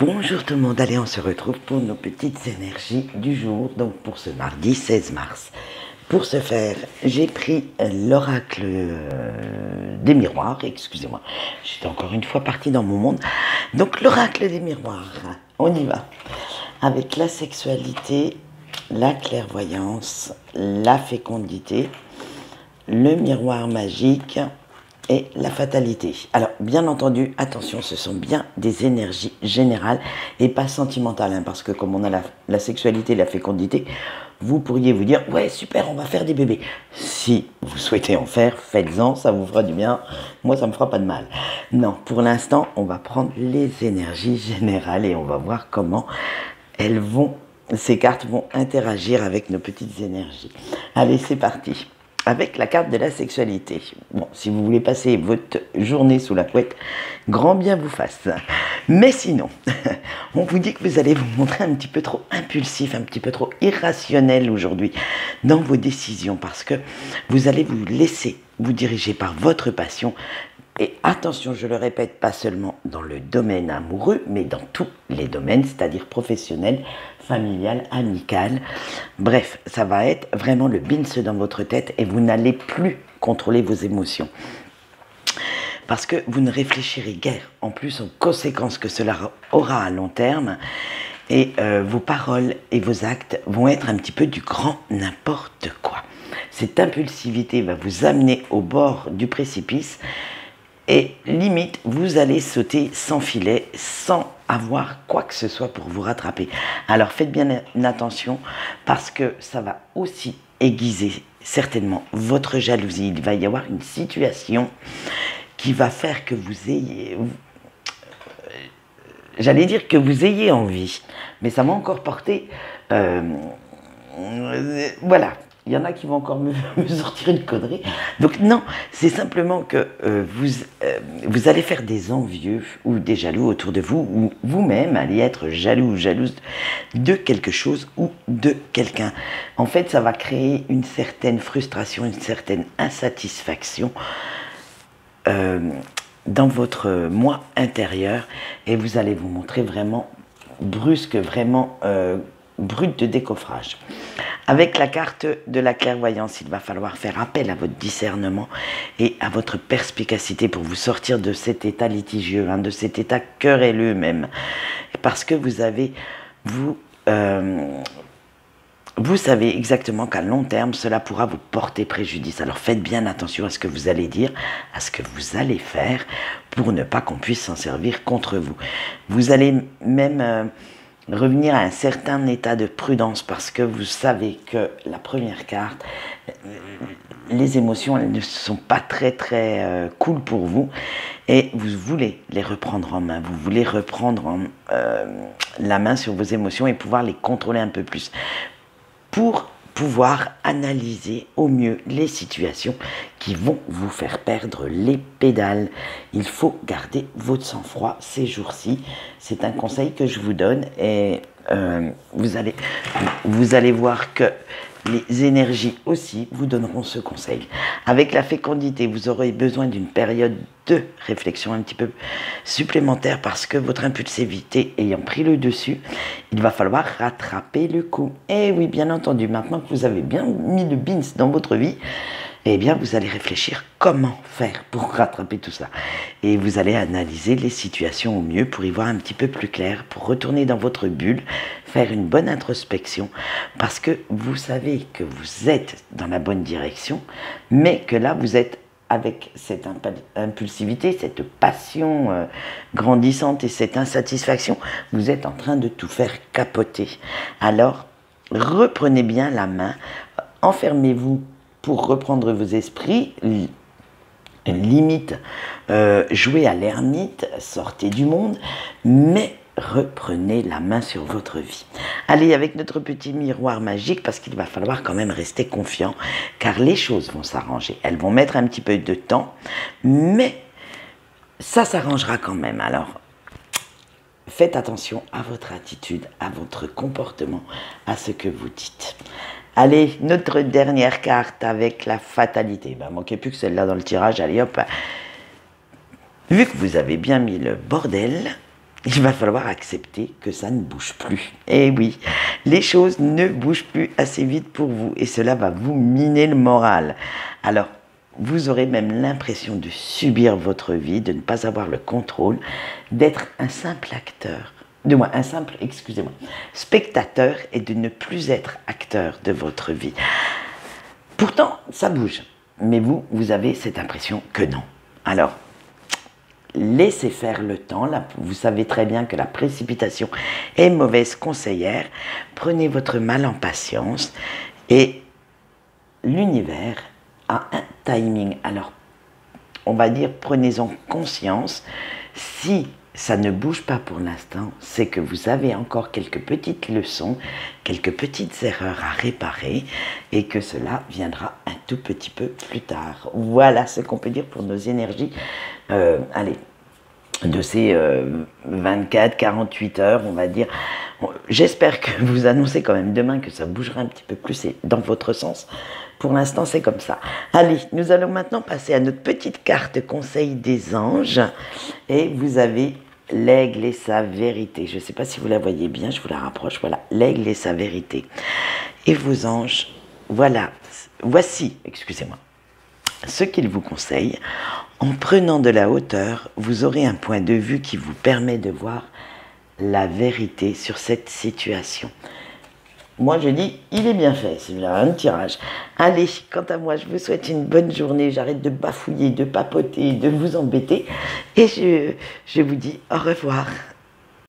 Bonjour tout le monde, allez on se retrouve pour nos petites énergies du jour, donc pour ce mardi 16 mars. Pour ce faire, j'ai pris l'oracle des miroirs, excusez-moi, j'étais encore une fois partie dans mon monde. Donc l'oracle des miroirs, on y va. Avec la sexualité, la clairvoyance, la fécondité, le miroir magique et la fatalité. Alors, bien entendu, attention, ce sont bien des énergies générales et pas sentimentales, hein, parce que comme on a la sexualité et la fécondité, vous pourriez vous dire, ouais, super, on va faire des bébés. Si vous souhaitez en faire, faites-en, ça vous fera du bien. Moi, ça me fera pas de mal. Non, pour l'instant, on va prendre les énergies générales et on va voir comment ces cartes vont interagir avec nos petites énergies. Allez, c'est parti. Avec la carte de la sexualité. Bon, si vous voulez passer votre journée sous la couette, grand bien vous fasse. Mais sinon, on vous dit que vous allez vous montrer un petit peu trop impulsif, un petit peu trop irrationnel aujourd'hui dans vos décisions parce que vous allez vous laisser vous diriger par votre passion. Et attention, je le répète, pas seulement dans le domaine amoureux, mais dans tous les domaines, c'est-à-dire professionnel, familial, amical. Bref, ça va être vraiment le bins dans votre tête et vous n'allez plus contrôler vos émotions. Parce que vous ne réfléchirez guère en plus aux conséquences que cela aura à long terme. Et vos paroles et vos actes vont être un petit peu du grand n'importe quoi. Cette impulsivité va vous amener au bord du précipice. Et limite, vous allez sauter sans filet, sans avoir quoi que ce soit pour vous rattraper. Alors faites bien attention parce que ça va aussi aiguiser certainement votre jalousie. Il va y avoir une situation qui va faire que vous ayez... J'allais dire que vous ayez envie, mais ça m'a encore porté... voilà. Il y en a qui vont encore me sortir une connerie. Donc non, c'est simplement que vous allez faire des envieux ou des jaloux autour de vous, ou vous-même allez être jaloux ou jalouse de quelque chose ou de quelqu'un. En fait, ça va créer une certaine frustration, une certaine insatisfaction dans votre moi intérieur et vous allez vous montrer vraiment brusque, vraiment brut de décoffrage. Avec la carte de la clairvoyance, il va falloir faire appel à votre discernement et à votre perspicacité pour vous sortir de cet état litigieux, hein, de cet état querelleux même. Parce que vous savez exactement qu'à long terme, cela pourra vous porter préjudice. Alors faites bien attention à ce que vous allez dire, à ce que vous allez faire pour ne pas qu'on puisse s'en servir contre vous. Vous allez même... revenir à un certain état de prudence parce que vous savez que la première carte, les émotions, elles ne sont pas très cool pour vous et vous voulez les reprendre en main, vous voulez reprendre la main sur vos émotions et pouvoir les contrôler un peu plus pour pouvoir analyser au mieux les situations qui vont vous faire perdre les pédales. Il faut garder votre sang-froid ces jours-ci. C'est un conseil que je vous donne et vous allez voir que les énergies aussi vous donneront ce conseil. Avec la fécondité, vous aurez besoin d'une période de réflexion un petit peu supplémentaire parce que votre impulsivité ayant pris le dessus, il va falloir rattraper le coup. Et oui, bien entendu, maintenant que vous avez bien mis le bins dans votre vie, eh bien, vous allez réfléchir comment faire pour rattraper tout ça. Et vous allez analyser les situations au mieux pour y voir un petit peu plus clair, pour retourner dans votre bulle, faire une bonne introspection, parce que vous savez que vous êtes dans la bonne direction, mais que là, vous êtes avec cette impulsivité, cette passion grandissante et cette insatisfaction, vous êtes en train de tout faire capoter. Alors, reprenez bien la main, enfermez-vous pour reprendre vos esprits, limite, jouez à l'ermite, sortez du monde, mais reprenez la main sur votre vie. Allez, avec notre petit miroir magique, parce qu'il va falloir quand même rester confiant, car les choses vont s'arranger. Elles vont mettre un petit peu de temps, mais ça s'arrangera quand même. Alors, faites attention à votre attitude, à votre comportement, à ce que vous dites. Allez, notre dernière carte avec la fatalité. Ben, manquez plus que celle-là dans le tirage. Allez hop. Vu que vous avez bien mis le bordel, il va falloir accepter que ça ne bouge plus. Et oui, les choses ne bougent plus assez vite pour vous et cela va vous miner le moral. Alors, vous aurez même l'impression de subir votre vie, de ne pas avoir le contrôle, d'être un simple acteur. Du moins, un simple, excusez-moi, spectateur et de ne plus être acteur de votre vie. Pourtant, ça bouge. Mais vous, vous avez cette impression que non. Alors, laissez faire le temps. Là, vous savez très bien que la précipitation est mauvaise conseillère. Prenez votre mal en patience et l'univers a un timing. Alors, on va dire, prenez-en conscience. Si ça ne bouge pas pour l'instant, c'est que vous avez encore quelques petites leçons, quelques petites erreurs à réparer et que cela viendra un tout petit peu plus tard. Voilà ce qu'on peut dire pour nos énergies. Allez, de ces 24-48 heures, on va dire. J'espère que vous annoncez quand même demain que ça bougera un petit peu plus et dans votre sens. Pour l'instant, c'est comme ça. Allez, nous allons maintenant passer à notre petite carte conseil des anges. Et vous avez l'aigle et sa vérité. Je ne sais pas si vous la voyez bien, je vous la rapproche. Voilà, l'aigle et sa vérité. Et vos anges, voilà, voici, excusez-moi, ce qu'ils vous conseillent. En prenant de la hauteur, vous aurez un point de vue qui vous permet de voir la vérité sur cette situation. Moi, je dis, il est bien fait, c'est un tirage. Allez, quant à moi, je vous souhaite une bonne journée. J'arrête de bafouiller, de papoter, de vous embêter. Et je vous dis au revoir.